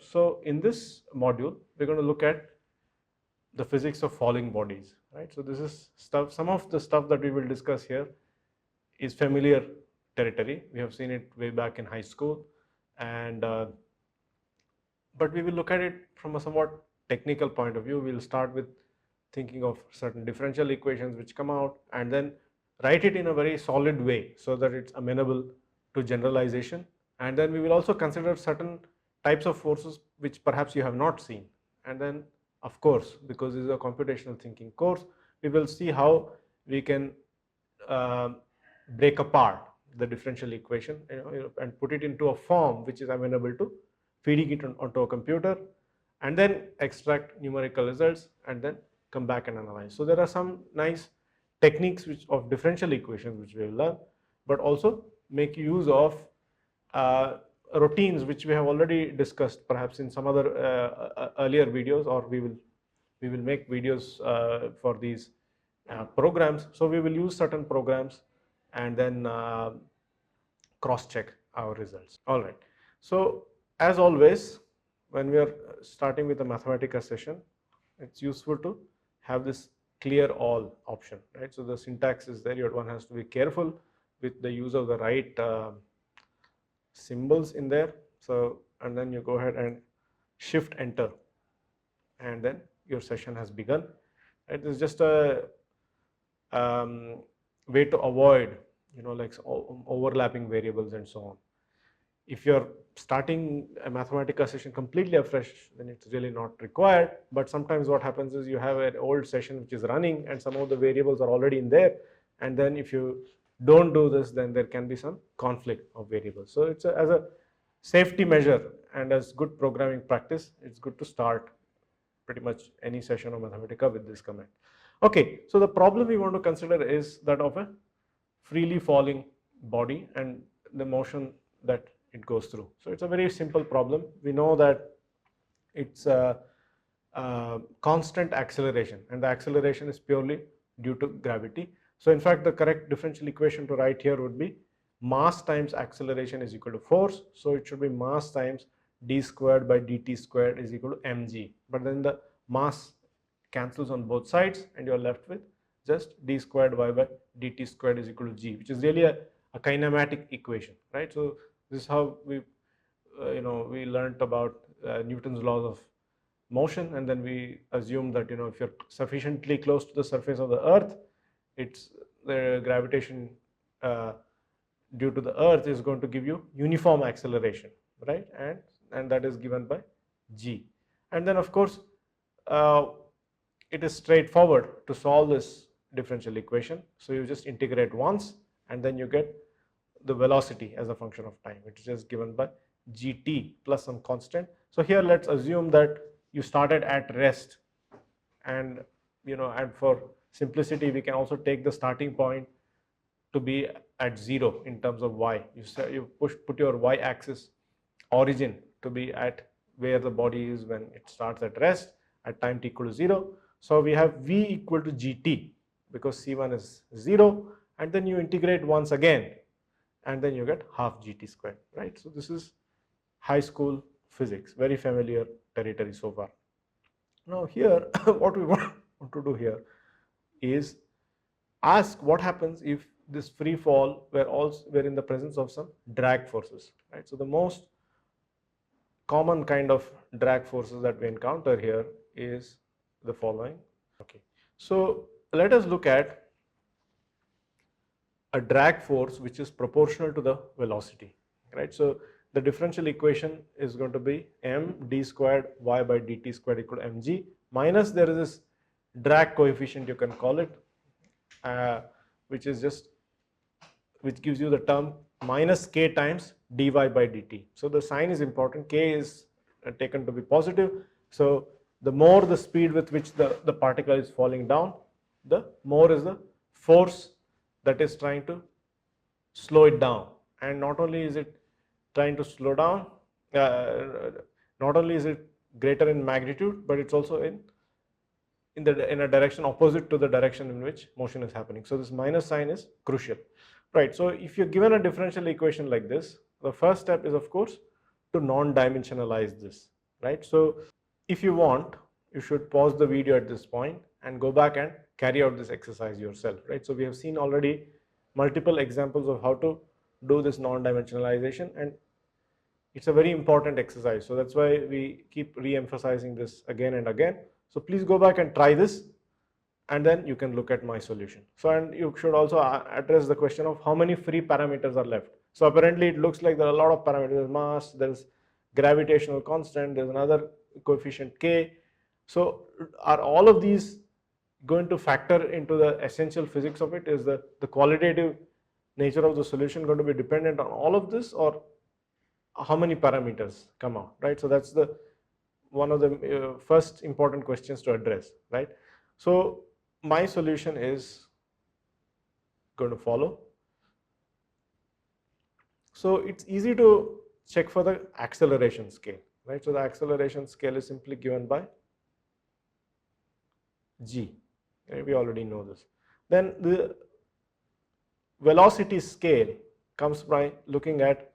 So in this module, we're going to look at the physics of falling bodies, right? So this is stuff, some of the stuff that we will discuss here is familiar territory. We have seen it way back in high school, and but we will look at it from a somewhat technical point of view. We'll start with thinking of certain differential equations which come out, and then write it in a very solid way so that it's amenable to generalization. And then we will also consider certain types of forces which perhaps you have not seen. And then, of course, because this is a computational thinking course, we will see how we can break apart the differential equation, and put it into a form which is amenable to feeding it onto a computer, and then extract numerical results, and then come back and analyze. So there are some nice techniques of differential equations which we will learn, but also make use of routines which we have already discussed perhaps in some other earlier videos, or we will make videos for these programs. So we will use certain programs and then cross-check our results. All right. So as always, when we are starting with a Mathematica session, it's useful to have this clear all option, right? So the syntax is there. One has to be careful with the use of the right symbols in there. So, and then you go ahead and shift enter, and then your session has begun. It is just a way to avoid, like overlapping variables and so on. If you're starting a Mathematica session completely afresh, then it's really not required. But sometimes what happens is you have an old session which is running and some of the variables are already in there, and then if you don't do this, then there can be some conflict of variables. So it's as a safety measure and as good programming practice, it's good to start pretty much any session of Mathematica with this command. Okay, so the problem we want to consider is that of a freely falling body and the motion that it goes through. So it's a very simple problem. We know that it's a constant acceleration, and the acceleration is purely due to gravity. So in fact, the correct differential equation to write here would be mass times acceleration is equal to force. So it should be mass times d squared by dt squared is equal to mg. But then the mass cancels on both sides, and you're left with just d squared y by dt squared is equal to g, which is really a kinematic equation, right? So this is how we we learned about Newton's laws of motion, and then we assume that if you're sufficiently close to the surface of the earth, it's the gravitation due to the earth is going to give you uniform acceleration, right? And that is given by g. And then of course it is straightforward to solve this differential equation. So you just integrate once, and then you get the velocity as a function of time, which is just given by gt plus some constant. So here let's assume that you started at rest, and and for simplicity we can also take the starting point to be at 0 in terms of y. You put your y-axis origin to be at where the body is when it starts at rest at time t equal to 0. So we have v equal to gt because c1 is 0, and then you integrate once again, and then you get half gt squared, right? So this is high school physics, very familiar territory so far. Now here what we want to do here is ask what happens if this free fall were in the presence of some drag forces, right? So the most common kind of drag forces that we encounter here is the following. Okay, so let us look at a drag force which is proportional to the velocity, right? So the differential equation is going to be m d squared y by dt squared equal to mg minus there is this drag coefficient, you can call it, which gives you the term minus k times dy by dt. So the sign is important. K is taken to be positive. So the more the speed with which the particle is falling down, the more is the force that is trying to slow it down. And not only is it trying to slow down, not only is it greater in magnitude, but it's also in a direction opposite to the direction in which motion is happening. So this minus sign is crucial, right? So if you're given a differential equation like this, the first step is of course to non-dimensionalize this, right? So if you want, you should pause the video at this point and go back and carry out this exercise yourself, right? So we have seen already multiple examples of how to do this non-dimensionalization, and it's a very important exercise. So that's why we keep re-emphasizing this again and again. So please go back and try this, and then you can look at my solution. So, and you should also address the question of how many free parameters are left. So apparently it looks like there are a lot of parameters. There's mass, there's gravitational constant, there's another coefficient k. So are all of these going to factor into the essential physics of it? Is the qualitative nature of the solution going to be dependent on all of this, or how many parameters come out, right? So that's the one of the first important questions to address, right? So my solution is going to follow. So it's easy to check for the acceleration scale, right? So the acceleration scale is simply given by g, right? We already know this. Then the velocity scale comes by looking at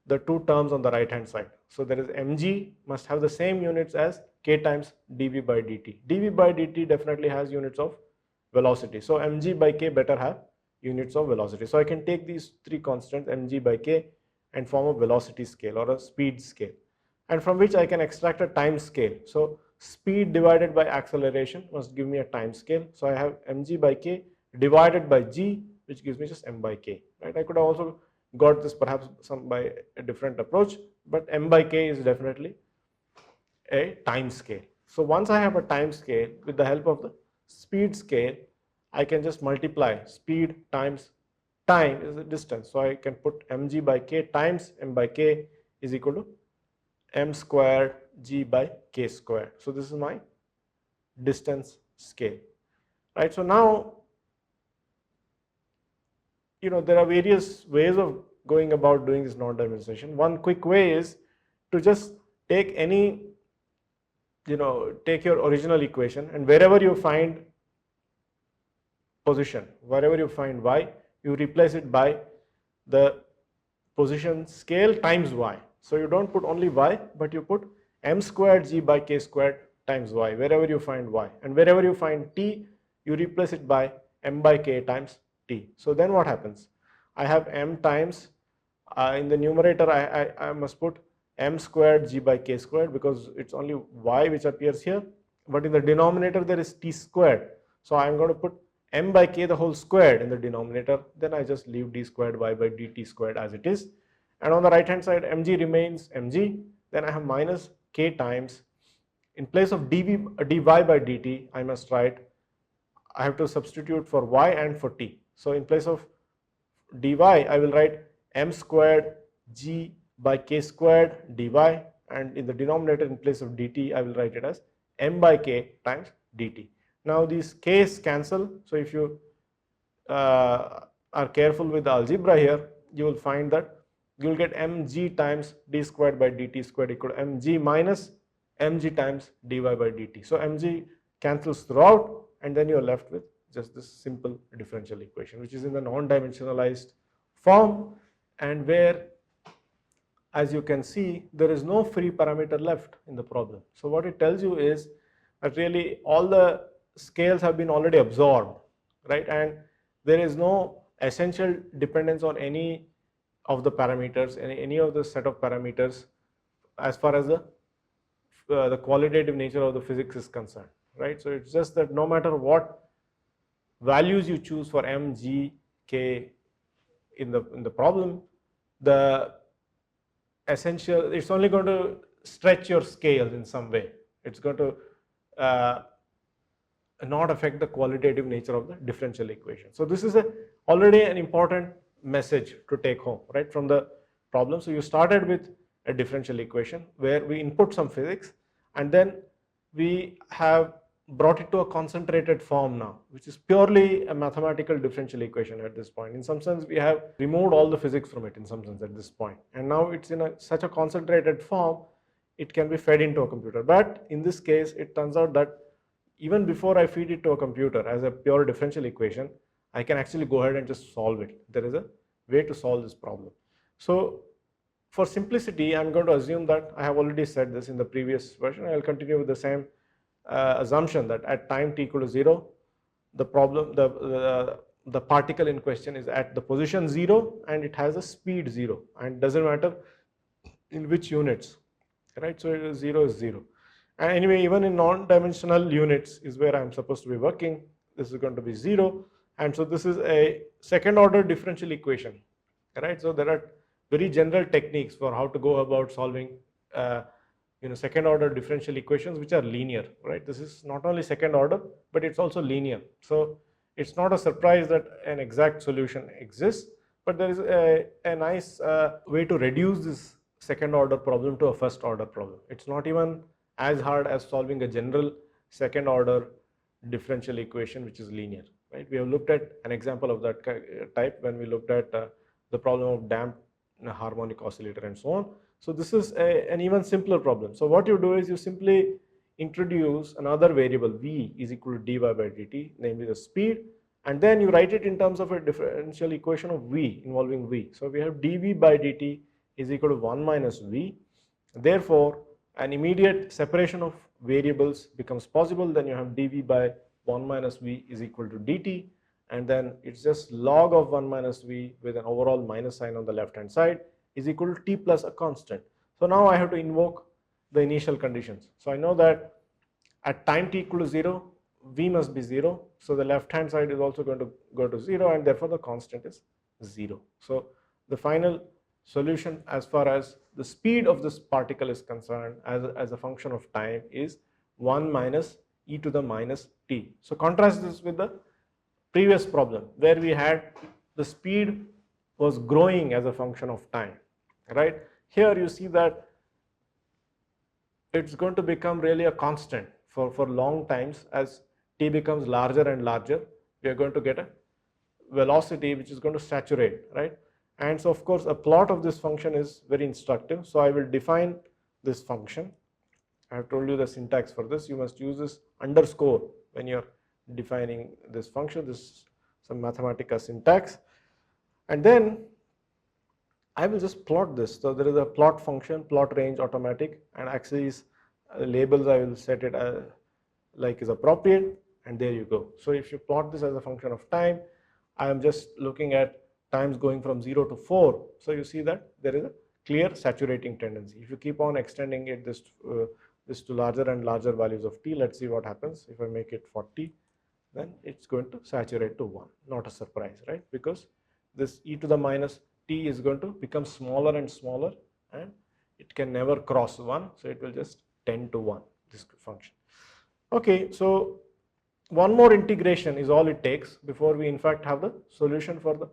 the two terms on the right hand side. So there is mg must have the same units as k times dv by dt. dv by dt definitely has units of velocity. So mg by k better have units of velocity. So I can take these three constants mg by k and form a velocity scale or a speed scale, and from which I can extract a time scale. So speed divided by acceleration must give me a time scale. So I have mg by k divided by g, which gives me just m by k, right? I could have also got this perhaps some by a different approach, but m by k is definitely a time scale. So once I have a time scale, with the help of the speed scale, I can just multiply speed times time is the distance. So I can put mg by k times m by k is equal to m squared g by k squared. So this is my distance scale, right? So now, there are various ways of going about doing this non-dimensionalization. One quick way is to just take any, take your original equation, and wherever you find position, wherever you find y, you replace it by the position scale times y. So you don't put only y, but you put m squared g by k squared times y, wherever you find y. And wherever you find t, you replace it by m by k times t. So then what happens? I have m times, in the numerator I must put m squared g by k squared, because it's only y which appears here, but in the denominator there is t squared. So I'm going to put m by k the whole squared in the denominator, then I just leave d squared y by dt squared as it is. And on the right hand side, mg remains mg, then I have minus k times, in place of dy by dt, I must write, I have to substitute for y and for t. So in place of dy, I will write m squared g by k squared dy, and in the denominator in place of dt, I will write it as m by k times dt. Now these k's cancel, so if you are careful with the algebra here, you will find that you will get mg times d squared by dt squared equal to mg minus mg times dy by dt. So mg cancels throughout, and then you are left with just this simple differential equation, which is in the non-dimensionalized form, and where, as you can see, there is no free parameter left in the problem. So what it tells you is that really all the scales have been already absorbed, right? And there is no essential dependence on any of the parameters, any of the set of parameters, as far as the qualitative nature of the physics is concerned, right? So it's just that no matter what values you choose for m, g, k in the problem, the essential, it's only going to stretch your scales in some way. It's going to not affect the qualitative nature of the differential equation. So this is already an important message to take home, right, from the problem. So you started with a differential equation where we input some physics, and then we have brought it to a concentrated form now, which is purely a mathematical differential equation at this point. In some sense, we have removed all the physics from it in some sense at this point, and now it's in such a concentrated form, it can be fed into a computer. But in this case, it turns out that even before I feed it to a computer as a pure differential equation, I can actually go ahead and just solve it. There is a way to solve this problem. So for simplicity, I'm going to assume that I have already said this in the previous version. I'll continue with the same assumption that at time t equal to 0, the problem, the particle in question is at the position 0 and it has a speed 0, and doesn't matter in which units, right? So it is 0 is 0. And anyway, even in non-dimensional units is where I'm supposed to be working. This is going to be 0, and so this is a second order differential equation, right? So there are very general techniques for how to go about solving second order differential equations which are linear, right? This is not only second order, but it's also linear. So it's not a surprise that an exact solution exists, but there is a nice way to reduce this second order problem to a first order problem. It's not even as hard as solving a general second order differential equation which is linear, right? We have looked at an example of that type when we looked at the problem of damped harmonic oscillator and so on. So this is an even simpler problem. So what you do is you simply introduce another variable v is equal to dy by dt, namely the speed, and then you write it in terms of a differential equation of v involving v. So we have dv by dt is equal to 1 minus v. Therefore, an immediate separation of variables becomes possible. Then you have dv by 1 minus v is equal to dt, and then it's just log of 1 minus v with an overall minus sign on the left hand side is equal to t plus a constant. So now I have to invoke the initial conditions. So I know that at time t equal to 0, v must be 0. So the left hand side is also going to go to 0, and therefore the constant is 0. So the final solution as far as the speed of this particle is concerned as a function of time is 1 minus e to the minus t. So contrast this with the previous problem where we had the speed was growing as a function of time, right? Here you see that it's going to become really a constant for long times. As t becomes larger and larger, we are going to get a velocity which is going to saturate, right? And so of course a plot of this function is very instructive. So I will define this function. I have told you the syntax for this. You must use this underscore when you're defining this function. This is some Mathematica syntax, and then I will just plot this. So there is a plot function, plot range automatic, and axes labels I will set it like is appropriate, and there you go. So if you plot this as a function of time, I am just looking at times going from 0 to 4. So you see that there is a clear saturating tendency. If you keep on extending it this to larger and larger values of t, let's see what happens. If I make it 40, then it's going to saturate to 1. Not a surprise, right? Because this e to the minus t is going to become smaller and smaller, and it can never cross 1. So it will just tend to 1, this function. Okay, so one more integration is all it takes before we in fact have the solution for the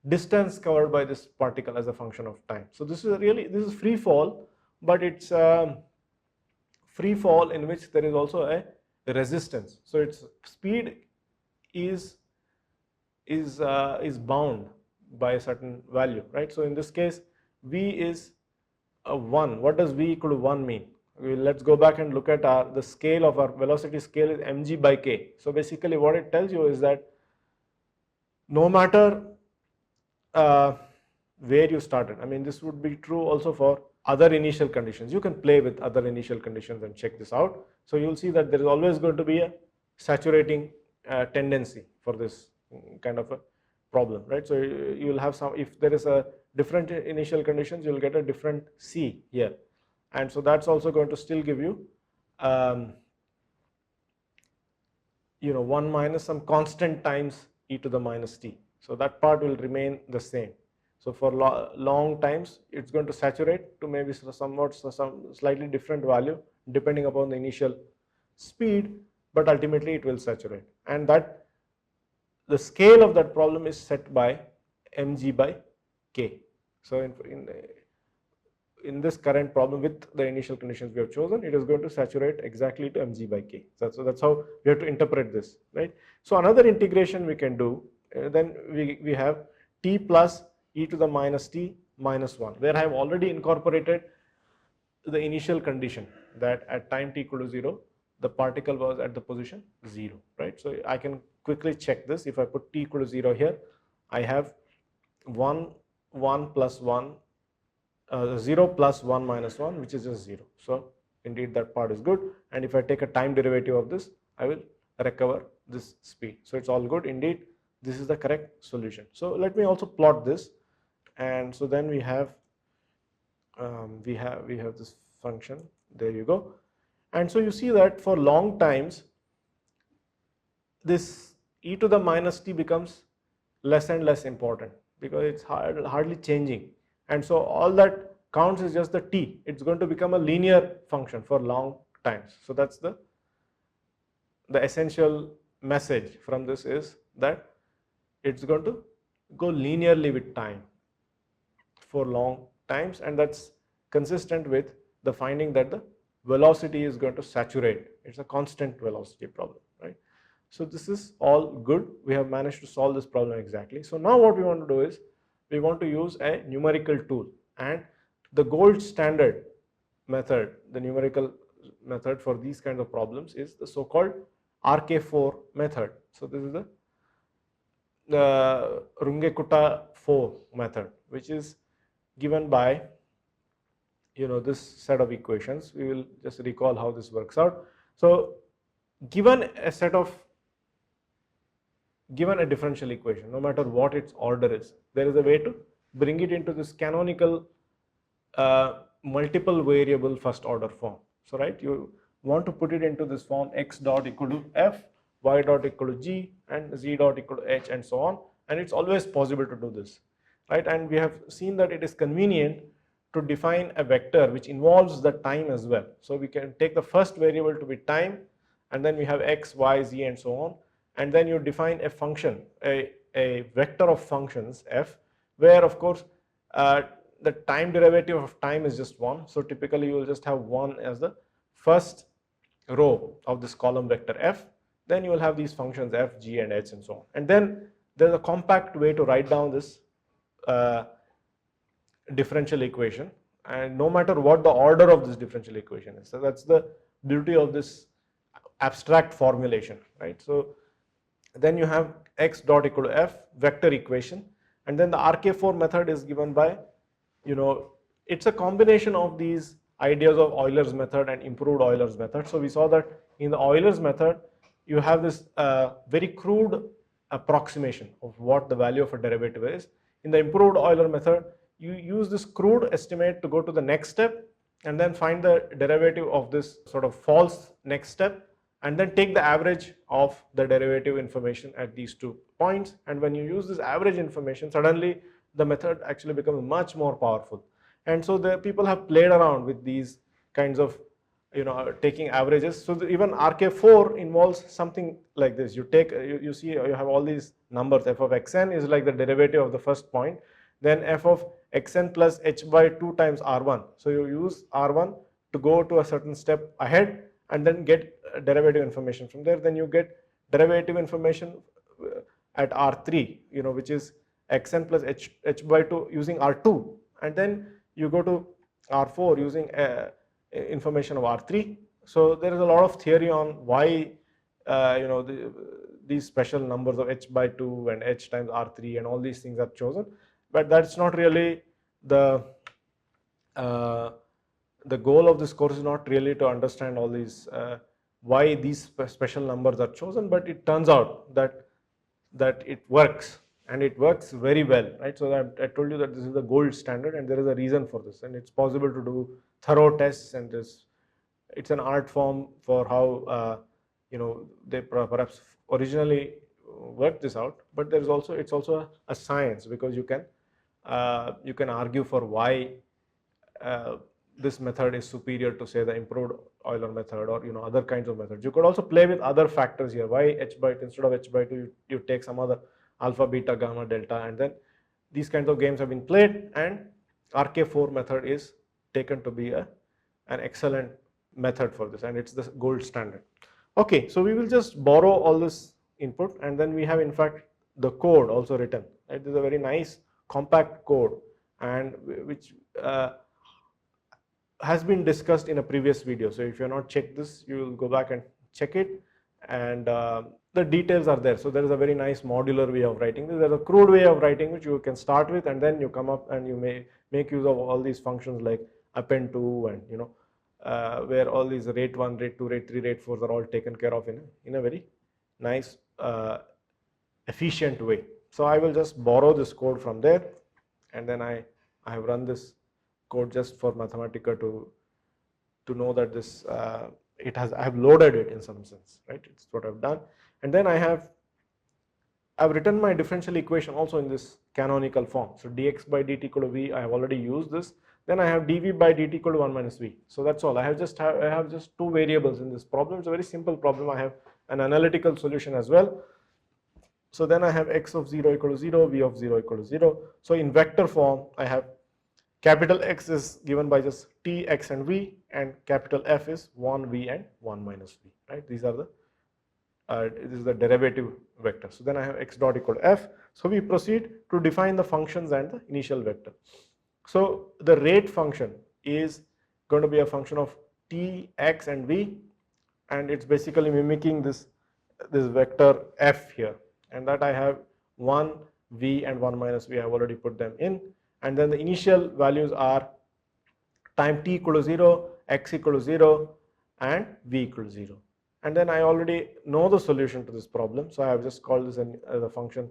distance covered by this particle as a function of time. So this is free fall, but it's free fall in which there is also a resistance. So its speed is bound by a certain value, right? So in this case, v is a 1. What does v equal to 1 mean? Let's go back and look at the scale of our velocity scale is mg by k. So basically what it tells you is that no matter where you started, I mean this would be true also for other initial conditions. You can play with other initial conditions and check this out. So you'll see that there is always going to be a saturating tendency for this kind of a problem, right? So you will have some, if there is a different initial conditions, you'll get a different C here. And so that's also going to still give you, 1 minus some constant times e to the minus t. So that part will remain the same. So for long times, it's going to saturate to maybe some slightly different value depending upon the initial speed, but ultimately it will saturate. And that the scale of that problem is set by mg by k. So in this current problem with the initial conditions we have chosen, it is going to saturate exactly to mg by k. So that's how we have to interpret this, right? So another integration we can do, then we have t plus e to the minus t minus 1, where I have already incorporated the initial condition that at time t equal to 0, the particle was at the position 0, right? So I can quickly check this. If I put t equal to 0 here, I have 1 plus 1 0 plus 1 minus 1, which is just 0. So indeed that part is good, and if I take a time derivative of this, I will recover this speed. So it's all good. Indeed, this is the correct solution. So let me also plot this, and so then we have this function. There you go. And so you see that for long times, this e to the minus t becomes less and less important because it's hardly changing, and so all that counts is just the t. It's going to become a linear function for long times. So that's the essential message from this, is that it's going to go linearly with time for long times, and that's consistent with the finding that the velocity is going to saturate. It's a constant velocity problem, right? So this is all good. We have managed to solve this problem exactly. So now what we want to do is we want to use a numerical tool, and the gold standard method, the numerical method for these kinds of problems, is the so-called Rk4 method. So this is the Runge-Kutta 4 method, which is given by this set of equations. We will just recall how this works out. So given a differential equation, no matter what its order is, there is a way to bring it into this canonical multiple variable first order form. So right, you want to put it into this form: x dot equal to f, y dot equal to g, and z dot equal to h, and so on. And it's always possible to do this, right? And we have seen that it is convenient to define a vector which involves the time as well. So we can take the first variable to be time, and then we have x, y, z, and so on, and then you define a function, a vector of functions f, where of course the time derivative of time is just 1. So typically you will just have 1 as the first row of this column vector f. Then you will have these functions f, g, and h, and so on. And then there is a compact way to write down this differential equation, and no matter what the order of this differential equation is. So that's the beauty of this abstract formulation, right? So then you have x dot equal to f vector equation, and then the Rk4 method is given by, it's a combination of these ideas of Euler's method and improved Euler's method. So we saw that in the Euler's method, you have this very crude approximation of what the value of a derivative is. In the improved Euler method, you use this crude estimate to go to the next step, and then find the derivative of this sort of false next step, and then take the average of the derivative information at these 2 points. And when you use this average information, suddenly the method actually becomes much more powerful. And so the people have played around with these kinds of taking averages. So even Rk4 involves something like this. You take, you see, you have all these numbers. F of xn is like the derivative of the first point, then f of xn plus h by 2 times r1. So you use r1 to go to a certain step ahead, and then get derivative information from there. Then you get derivative information at r3, which is xn plus h by 2 using r2, and then you go to r4 using information of r3. So there is a lot of theory on why these special numbers of h by 2 and h times r3 and all these things are chosen, but that's not really the goal of this course. Is not really to understand all these why these special numbers are chosen, but it turns out that it works, and it works very well, right? So I told you that this is the gold standard, and there is a reason for this, and it's possible to do thorough tests, and it's an art form for how they perhaps originally worked this out. But it's also a science, because you can argue for why this method is superior to, say, the improved Euler method, or other kinds of methods. You could also play with other factors here. Why h by 2 instead of h by 2? You take some other alpha, beta, gamma, delta, and then these kinds of games have been played, and Rk4 method is taken to be an excellent method for this, and it's the gold standard. Okay, so we will just borrow all this input, and then we have in fact the code also written. Right? This is a very nice compact code, and which has been discussed in a previous video. So if you have not checked this, you will go back and check it. and the details are there. So there is a very nice modular way of writing this. There is a crude way of writing which you can start with, and then you come up and you may make use of all these functions like append to, and where all these rate 1, rate 2, rate 3, rate 4 are all taken care of in a very nice efficient way. So I will just borrow this code from there, and then I have run this code just for Mathematica to know that this I have loaded it in some sense, right? It's what I've done. And then I've written my differential equation also in this canonical form. So dx by dt equal to v, I have already used this. Then I have dv by dt equal to 1 minus v. So that's all. I have just two variables in this problem. It's a very simple problem. I have an analytical solution as well. So then I have x of 0 equal to 0, v of 0 equal to 0. So in vector form, I have capital X is given by just t, x and v, and capital F is 1 v and 1 minus v, right? These are the this is the derivative vector. So then I have x dot equal to f. So we proceed to define the functions and the initial vector. So the rate function is going to be a function of t, x and v, and it's basically mimicking this vector f here, and that I have 1 v and 1 minus v. I have already put them in, and then the initial values are time t equal to 0, x equal to 0, and v equal to 0. And then I already know the solution to this problem, so I have just called this as a function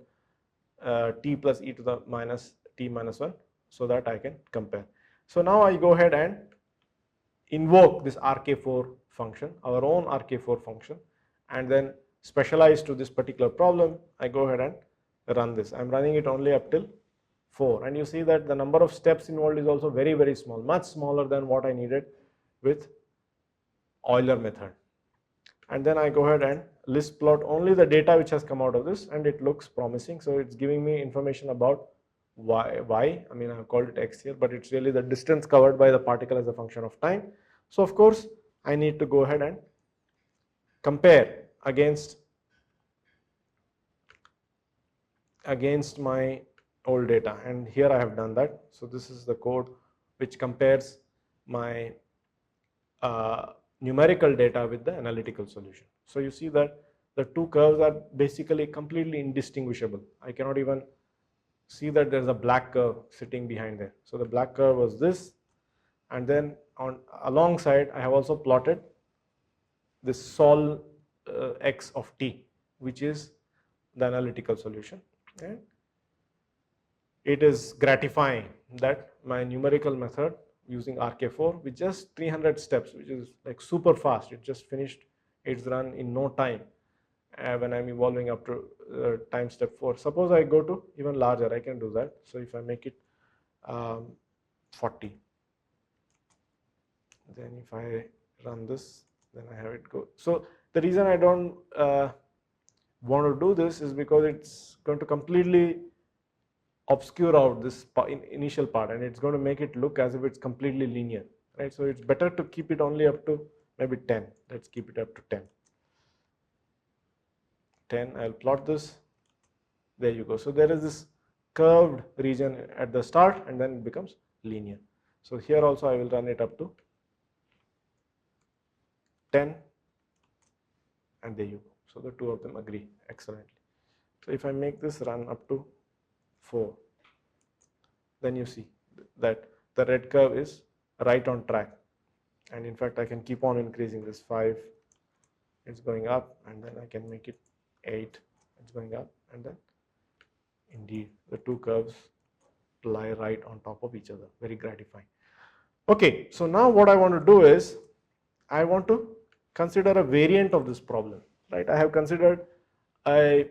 t plus e to the minus t minus 1, so that I can compare. So now I go ahead and invoke this Rk4 function, our own Rk4 function, and then specialize to this particular problem. I go ahead and run this. I'm running it only up till 4, and you see that the number of steps involved is also very, very small, much smaller than what I needed with Euler method. And then I go ahead and list plot only the data which has come out of this, and it looks promising. So it's giving me information about y. I mean, I've called it x here, but it's really the distance covered by the particle as a function of time. So of course I need to go ahead and compare against my old data, and here I have done that. So this is the code which compares my numerical data with the analytical solution. So you see that the two curves are basically completely indistinguishable. I cannot even see that there's a black curve sitting behind there. So the black curve was this, and then alongside I have also plotted this sol x of t, which is the analytical solution. And it is gratifying that my numerical method using Rk4 with just 300 steps, which is like super fast. It just finished its run in no time when I'm evolving up to time step 4. Suppose I go to even larger, I can do that. So if I make it 40, then if I run this, then I have it go. So the reason I don't want to do this is because it's going to completely obscure out this initial part, and it's going to make it look as if it's completely linear, right? So it's better to keep it only up to maybe 10. Let's keep it up to 10. I'll plot this. There you go. So there is this curved region at the start, and then it becomes linear. So here also I will run it up to 10, and there you go. So the two of them agree excellently. So if I make this run up to 4, then you see that the red curve is right on track, and in fact I can keep on increasing this. 5, it's going up, and then I can make it 8, it's going up, and then indeed the two curves lie right on top of each other. Very gratifying. Okay, so now what I want to do is I want to consider a variant of this problem, right? I have considered a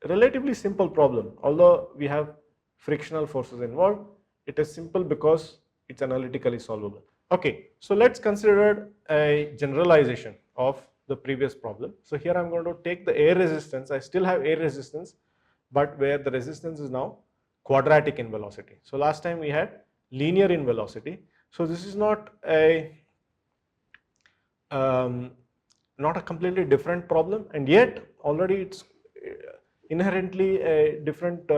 relatively simple problem. Although we have frictional forces involved, it is simple because it's analytically solvable. Okay, so let's consider a generalization of the previous problem. So here I'm going to take the air resistance. I still have air resistance, but where the resistance is now quadratic in velocity. So last time we had linear in velocity. So this is not a completely different problem, and yet already it's inherently a different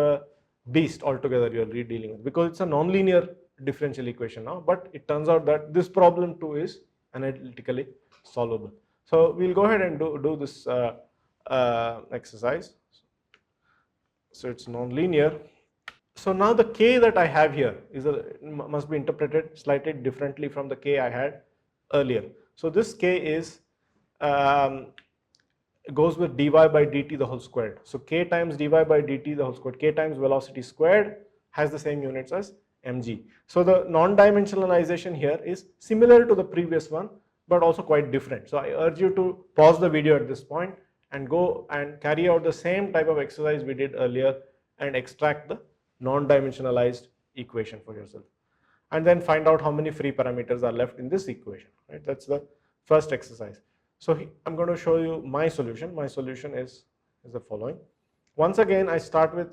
beast altogether you are dealing with, because it's a nonlinear differential equation now. But it turns out that this problem too is analytically solvable. So we'll go ahead and do this exercise. So it's non-linear. So now the k that I have here must be interpreted slightly differently from the k I had earlier. So this k is goes with dy by dt the whole squared. So k times dy by dt the whole squared, k times velocity squared has the same units as mg. So the non-dimensionalization here is similar to the previous one, but also quite different. So I urge you to pause the video at this point and go and carry out the same type of exercise we did earlier and extract the non-dimensionalized equation for yourself, and then find out how many free parameters are left in this equation, right? That's the first exercise. So I'm going to show you my solution. My solution is the following. Once again, I start with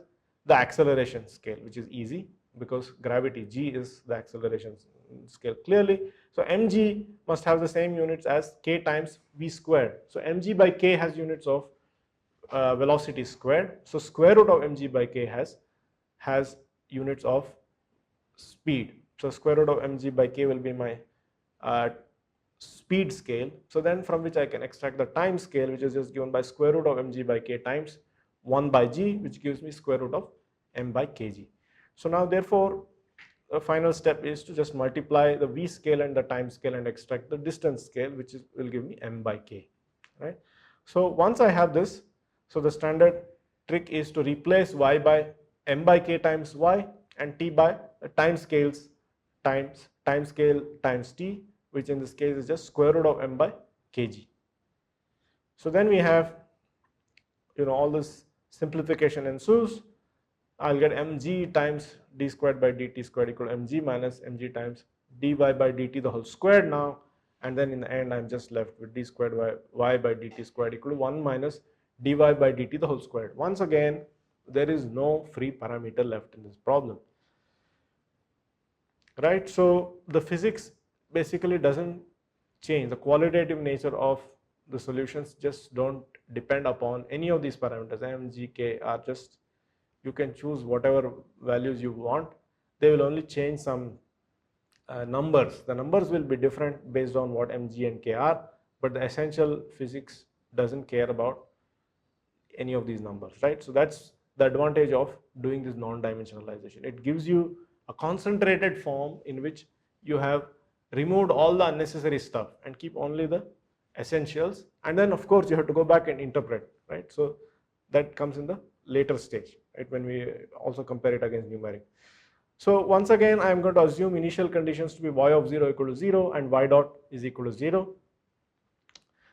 the acceleration scale, which is easy because gravity g is the acceleration scale clearly. So mg must have the same units as k times v squared. So mg by k has units of velocity squared. So square root of mg by k has units of speed. So square root of mg by k will be my speed scale. So then from which I can extract the time scale, which is just given by square root of mg by k times 1 by g, which gives me square root of m by kg. So now therefore the final step is to just multiply the v scale and the time scale and extract the distance scale, which will give me m by k, right? So once I have this, so the standard trick is to replace y by m by k times y and t by the time scales times time scale times t, which in this case is just square root of m by kg. So then we have, all this simplification ensues. I'll get mg times d squared by dt squared equal to mg minus mg times dy by dt the whole squared now, and then in the end I'm just left with d squared y by dt squared equal to 1 minus dy by dt the whole squared. Once again, there is no free parameter left in this problem, right? So the physics basically doesn't change. The qualitative nature of the solutions just don't depend upon any of these parameters. M, G, K are just, you can choose whatever values you want. They will only change some numbers. The numbers will be different based on what M, G and K are, but the essential physics doesn't care about any of these numbers, right? So that's the advantage of doing this non-dimensionalization. It gives you a concentrated form in which you have removed all the unnecessary stuff and keep only the essentials, and then of course you have to go back and interpret, right? So that comes in the later stage, right, when we also compare it against numeric. So once again, I am going to assume initial conditions to be y of 0 equal to 0 and y dot is equal to 0.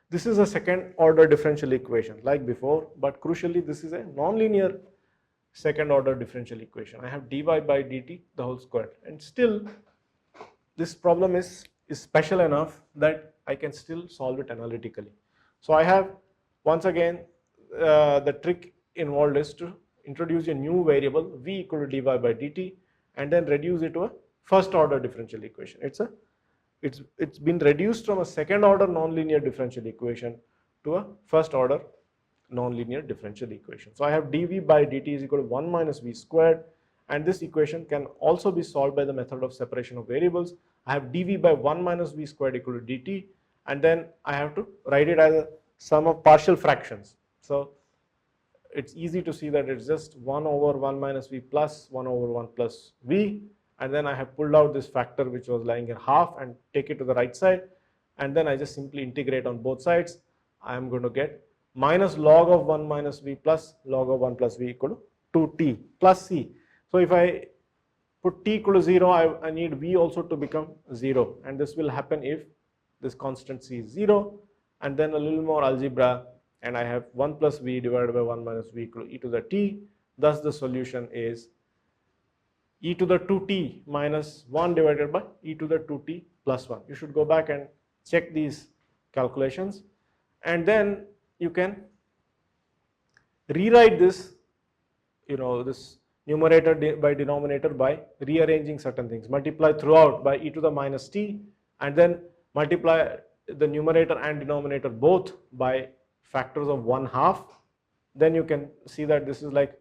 This is a second order differential equation like before, but crucially this is a non-linear second order differential equation. I have dy by dt the whole square, and still this problem is special enough that I can still solve it analytically. So I have, once again, the trick involved is to introduce a new variable v equal to dy by dt and then reduce it to a first order differential equation. It's been reduced from a second order nonlinear differential equation to a first order nonlinear differential equation. So I have dv by dt is equal to 1 minus v squared, and this equation can also be solved by the method of separation of variables. I have dv by 1 minus v squared equal to dt, and then I have to write it as a sum of partial fractions. So it's easy to see that it's just 1 over 1 minus v plus 1 over 1 plus v, and then I have pulled out this factor which was lying here half and take it to the right side, and then I just simply integrate on both sides. I am going to get minus log of 1 minus v plus log of 1 plus v equal to 2t plus c. So if I put t equal to 0, I need v also to become 0, and this will happen if this constant c is 0, and then a little more algebra, and I have 1 plus v divided by 1 minus v equal to e to the t. Thus the solution is e to the 2t minus 1 divided by e to the 2t plus 1. You should go back and check these calculations, and then you can rewrite this, this numerator by denominator by rearranging certain things. Multiply throughout by e to the minus t, and then multiply the numerator and denominator both by factors of 1/2. Then you can see that this is like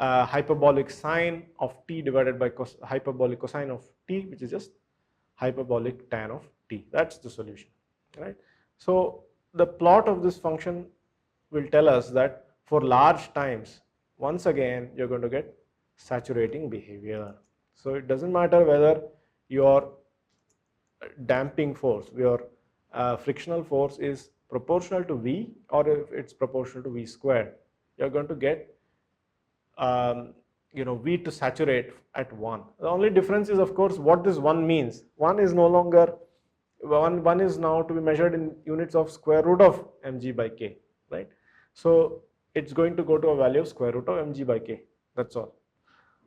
hyperbolic sine of t divided by hyperbolic cosine of t, which is just hyperbolic tan of t. That's the solution, right? So the plot of this function will tell us that for large times, once again, you're going to get saturating behavior. So it doesn't matter whether your damping force, your frictional force is proportional to V or if it's proportional to V squared, you're going to get V to saturate at 1. The only difference is, of course, what this 1 means. 1 is no longer, 1 is now to be measured in units of square root of mg by k, right? So it's going to go to a value of square root of mg by k, that's all.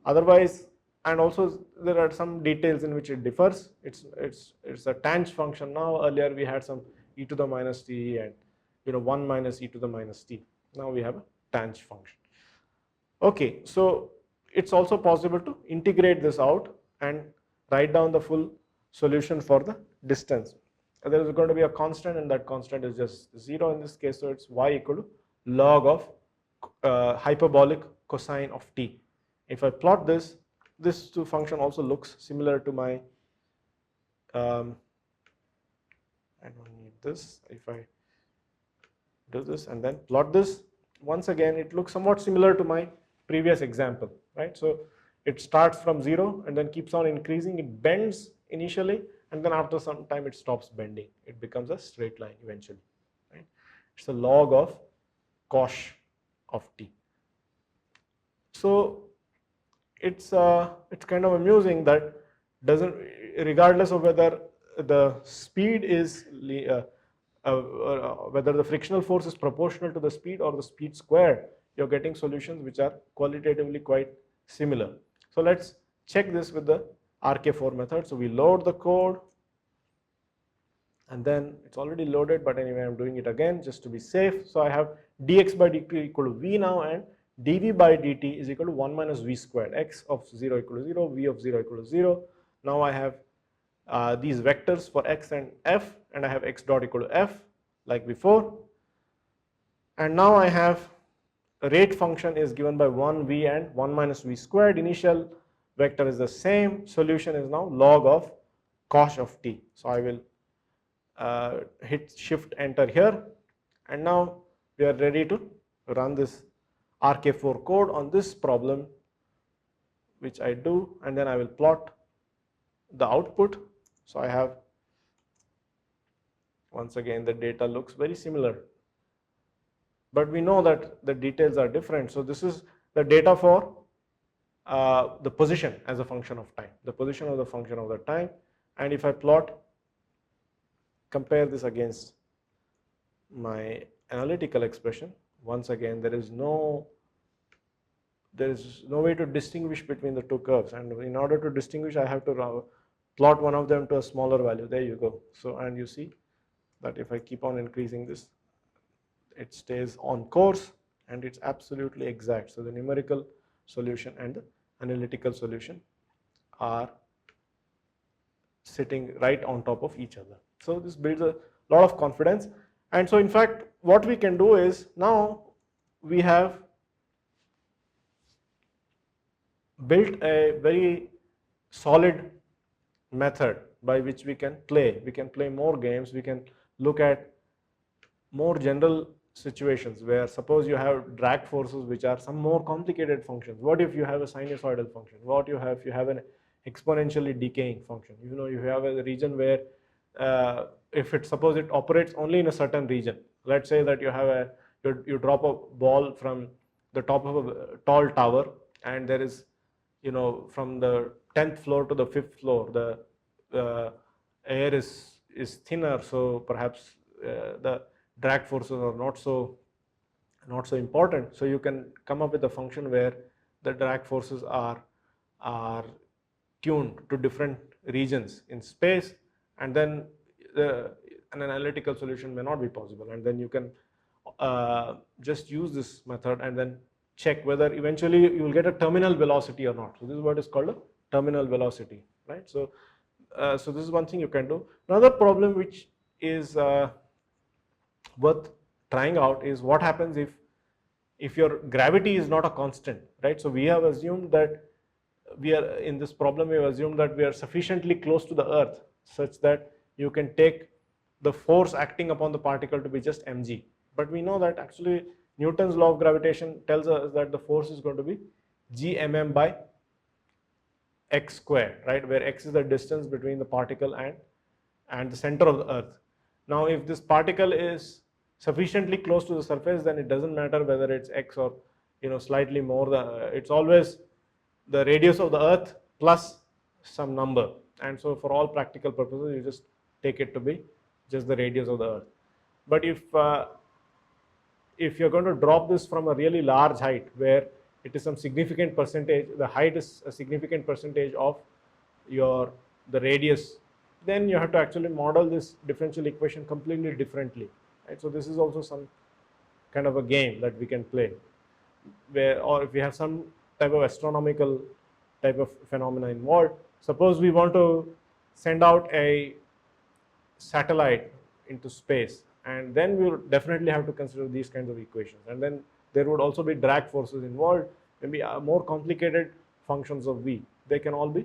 Otherwise, and also there are some details in which it differs. It's a tanh function now. Earlier we had some e to the minus t and 1 minus e to the minus t. Now we have a tanh function. Okay, so it's also possible to integrate this out and write down the full solution for the distance. There is going to be a constant, and that constant is just 0 in this case, so it's y equal to log of hyperbolic cosine of t. If I plot this function also looks similar to my, I don't need this. If I do this and then plot this, once again it looks somewhat similar to my previous example, right? So it starts from 0 and then keeps on increasing. It bends initially, and then after some time it stops bending. It becomes a straight line eventually, right? It's a log of cosh of t. So it's kind of amusing that regardless of whether the speed is whether the frictional force is proportional to the speed or the speed squared, you're getting solutions which are qualitatively quite similar. So let's check this with the Rk4 method. So we load the code, and then it's already loaded, but anyway I'm doing it again just to be safe. So I have dx by dt equal to v now, and dv by dt is equal to 1 minus v squared, x of 0 equal to 0, v of 0 equal to 0. Now I have these vectors for x and f, and I have x dot equal to f like before. And now I have a rate function is given by 1v and 1 minus v squared. Initial vector is the same. Solution is now log of cosh of t. So I will hit shift enter here, and now we are ready to run this Rk4 code on this problem, which I do, and then I will plot the output. So I have, once again, the data looks very similar, but we know that the details are different. So this is the data for the position as a function of time, the position of the function of the time. And if I compare this against my analytical expression, once again there is no way to distinguish between the two curves, and in order to distinguish I have to plot one of them to a smaller value. There you go. So, and you see that if I keep on increasing this, it stays on course and it's absolutely exact. So the numerical solution and the analytical solution are sitting right on top of each other. So this builds a lot of confidence. And so in fact what we can do is, now we have built a very solid method by which we can play. We can play more games. We can look at more general situations where, suppose you have drag forces which are some more complicated functions. What if you have a sinusoidal function? What if you have an exponentially decaying function? You have a region where suppose it operates only in a certain region. Let's say that you drop a ball from the top of a tall tower, and there is, from the 10th floor to the 5th floor, the air is thinner, so perhaps the drag forces are not so important. So you can come up with a function where the drag forces are tuned to different regions in space, and then an analytical solution may not be possible, and then you can just use this method and then check whether eventually you will get a terminal velocity or not. So this is what is called a terminal velocity, right? So so this is one thing you can do. Another problem which is worth trying out is what happens if your gravity is not a constant, right? So we have assumed that in this problem we have assumed that we are sufficiently close to the earth such that you can take the force acting upon the particle to be just mg. But we know that actually Newton's law of gravitation tells us that the force is going to be gmm by x squared, right, where x is the distance between the particle and the center of the earth. Now if this particle is sufficiently close to the surface, then it doesn't matter whether it's x or slightly more, it's always the radius of the earth plus some number, and so for all practical purposes you just take it to be just the radius of the earth. But if you're going to drop this from a really large height where it is some significant percentage, the height is a significant percentage of the radius, then you have to actually model this differential equation completely differently, right? So this is also some kind of a game that we can play, or if we have some type of astronomical type of phenomena involved. Suppose we want to send out a satellite into space, and then we would definitely have to consider these kinds of equations, and then there would also be drag forces involved, maybe more complicated functions of v. They can all be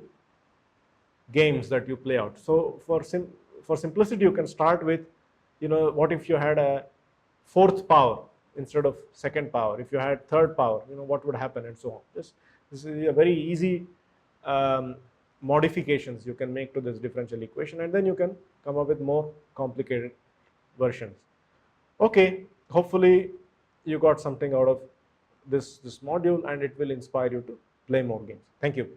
games that you play out. So for simplicity, you can start with, what if you had a fourth power instead of second power? If you had third power, what would happen, and so on. This is a very easy modifications you can make to this differential equation, and then you can come up with more complicated versions. Okay, hopefully you got something out of this module, and it will inspire you to play more games. Thank you.